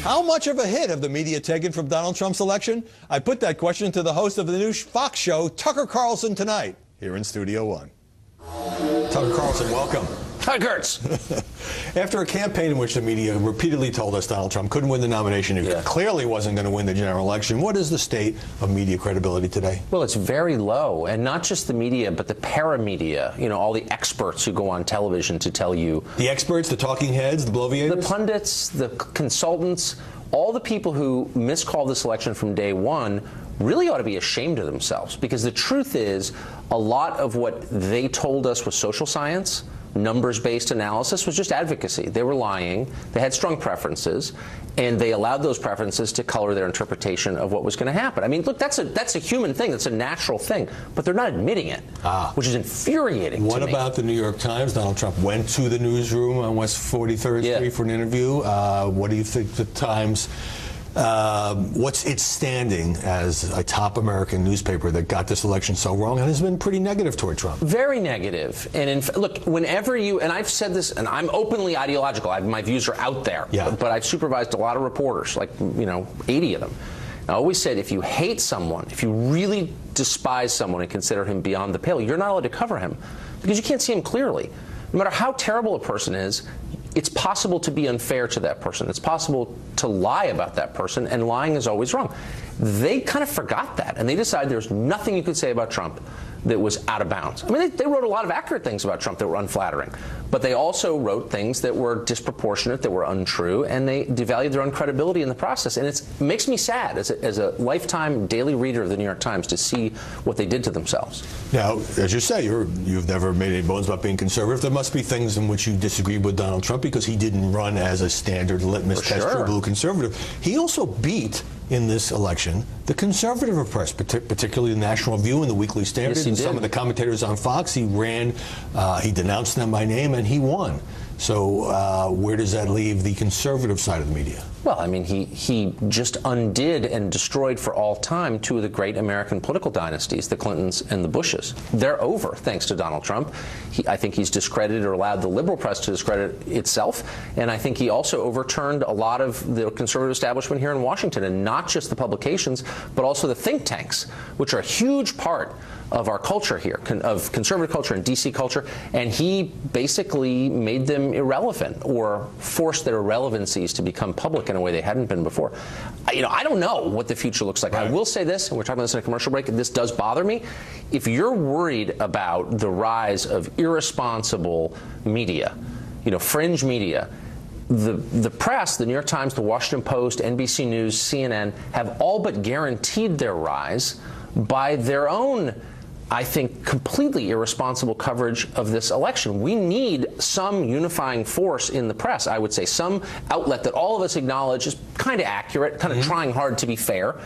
How much of a hit have the media taken from Donald Trump's election? I put that question to the host of the new Fox show, Tucker Carlson, tonight, here in Studio One. Tucker Carlson, welcome. Hi, Kurtz. After a campaign in which the media repeatedly told us Donald Trump couldn't win the nomination, he clearly wasn't going to win the general election, what is the state of media credibility today? Well, it's very low, and not just the media, but the paramedia, you know, all the experts who go on television to tell you. The experts, the talking heads, the bloviators? The pundits, the consultants, all the people who miscalled this election from day one really ought to be ashamed of themselves, because the truth is a lot of what they told us was social science, numbers-based analysis, was just advocacy. They were lying. They had strong preferences, and they allowed those preferences to color their interpretation of what was going to happen. I mean, look, that's a human thing. That's a natural thing, but they're not admitting it, which is infuriating. What about the New York Times? Donald Trump went to the newsroom on West 43rd Street for an interview. What do you think the Times? What's its standing as a top American newspaper that got this election so wrong and has been pretty negative toward Trump? Very negative. And look, whenever you, and I've said this, and I'm openly ideological, my views are out there, but I've supervised a lot of reporters, like, 80 of them. I always said, if you hate someone, if you really despise someone and consider him beyond the pale, you're not allowed to cover him because you can't see him clearly. No matter how terrible a person is, it's possible to be unfair to that person. It's possible to lie about that person, and lying is always wrong. They kind of forgot that, and they decided there's nothing you could say about Trump that was out of bounds. I mean, they wrote a lot of accurate things about Trump that were unflattering, but they also wrote things that were disproportionate, that were untrue, and they devalued their own credibility in the process. And it makes me sad as a lifetime daily reader of the New York Times to see what they did to themselves. Now, as you say, you've never made any bones about being conservative. There must be things in which you disagree with Donald Trump because he didn't run as a standard litmus test for blue conservative. He also beat, in this election, the conservative press, particularly the National Review and the Weekly Standard, and some of the commentators on Fox. He denounced them by name, and he won. So where does that leave the conservative side of the media? Well, I mean, he just undid and destroyed for all time two of the great American political dynasties, the Clintons and the Bushes. They're over, thanks to Donald Trump. I think he's discredited or allowed the liberal press to discredit itself, and I think he also overturned a lot of the conservative establishment here in Washington, and not just the publications, but also the think tanks, which are a huge part of our culture here, of conservative culture and DC culture, and he basically made them irrelevant or forced their irrelevancies to become public in a way they hadn't been before. I don't know what the future looks like. Right. I will say this, and we're talking about this in a commercial break, and this does bother me. If you're worried about the rise of irresponsible media, fringe media, the press, the New York Times, the Washington Post, NBC News, CNN, have all but guaranteed their rise by their own, I think, completely irresponsible coverage of this election. We need some unifying force in the press, I would say, some outlet that all of us acknowledge is kind of accurate, kind of trying hard to be fair.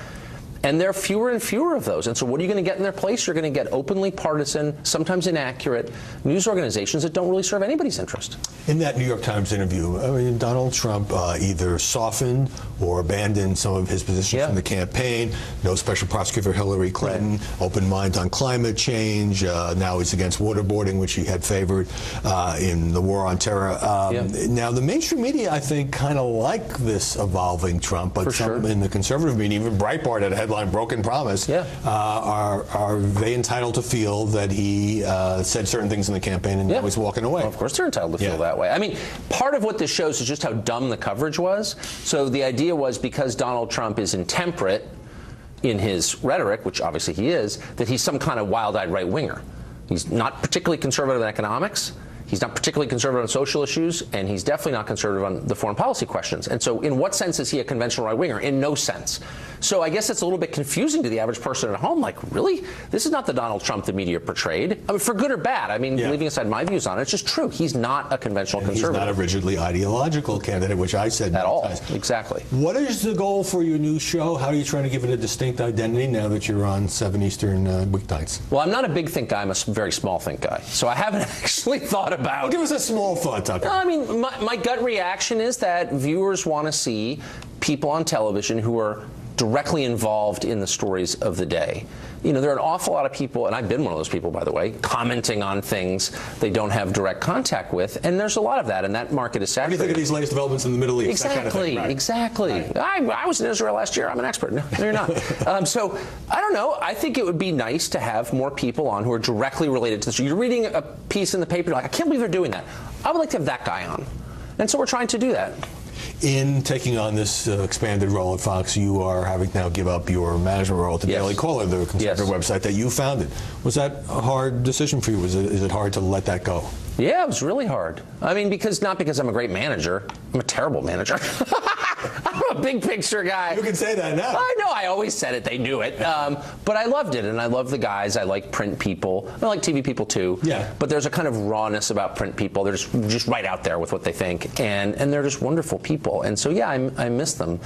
And there are fewer and fewer of those. And so what are you going to get in their place? You're going to get openly partisan, sometimes inaccurate news organizations that don't really serve anybody's interest. In that New York Times interview, Donald Trump either softened or abandoned some of his positions from the campaign. No special prosecutor for Hillary Clinton, open mind on climate change. Now he's against waterboarding, which he had favored in the war on terror. Now, the mainstream media, I think, kind of like this evolving Trump, but some in the conservative media, even Breitbart had a headline, Broken Promise, are they entitled to feel that he said certain things in the campaign and now he's walking away? Well, of course they're entitled to feel that way. I mean, part of what this shows is just how dumb the coverage was. So the idea was, because Donald Trump is intemperate in his rhetoric, which obviously he is, that he's some kind of wild-eyed right-winger. He's not particularly conservative in economics. He's not particularly conservative on social issues, and he's definitely not conservative on the foreign policy questions. And so in what sense is he a conventional right-winger? In no sense. So I guess it's a little bit confusing to the average person at home. Like, really? This is not the Donald Trump the media portrayed. I mean, for good or bad. I mean, leaving aside my views on it, it's just true. He's not a conventional conservative. He's not a rigidly ideological candidate, which I said at all. Exactly. What is the goal for your new show? How are you trying to give it a distinct identity now that you're on 7 Eastern weeknights? Well, I'm not a big think guy. I'm a very small think guy. So I haven't actually thought about... Well, give us a small thought, Tucker. No, I mean, my gut reaction is that viewers want to see people on television who are directly involved in the stories of the day. You know, there are an awful lot of people, and I've been one of those people, by the way, commenting on things they don't have direct contact with, and there's a lot of that, and that market is saturated. What do you think of these latest developments in the Middle East? Exactly, that kind of thing, right? exactly. Right. I was in Israel last year. I'm an expert. No, you're not. So, I don't know. I think it would be nice to have more people on who are directly related to this. You're reading a piece in the paper, you're like, I can't believe they're doing that. I would like to have that guy on. And so we're trying to do that. In taking on this expanded role at Fox, you are having to now give up your management role to Daily Caller, the conservative website that you founded. Was that a hard decision for you? Is it hard to let that go? Yeah, it was really hard. I mean, not because I'm a great manager. I'm a terrible manager. I'm a big picture guy. You can say that now. I know. I always said it. They knew it. But I loved it, and I love the guys. I like print people. I like TV people too. Yeah. But there's a kind of rawness about print people. They're just right out there with what they think, and they're just wonderful people. And so yeah, I miss them.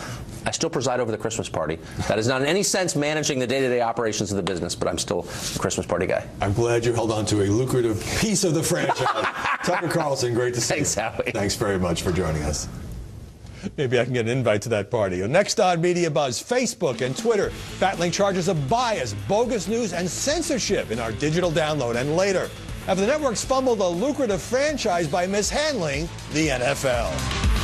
I still preside over the Christmas party. That is not in any sense managing the day-to-day operations of the business, but I'm still a Christmas party guy. I'm glad you held on to a lucrative piece of the franchise. Tucker Carlson, great to see you. Thanks, Howie. Thanks very much for joining us. Maybe I can get an invite to that party. Next on Media Buzz, Facebook and Twitter battling charges of bias, bogus news, and censorship in our digital download. And later, after the networks fumbled a lucrative franchise by mishandling the NFL.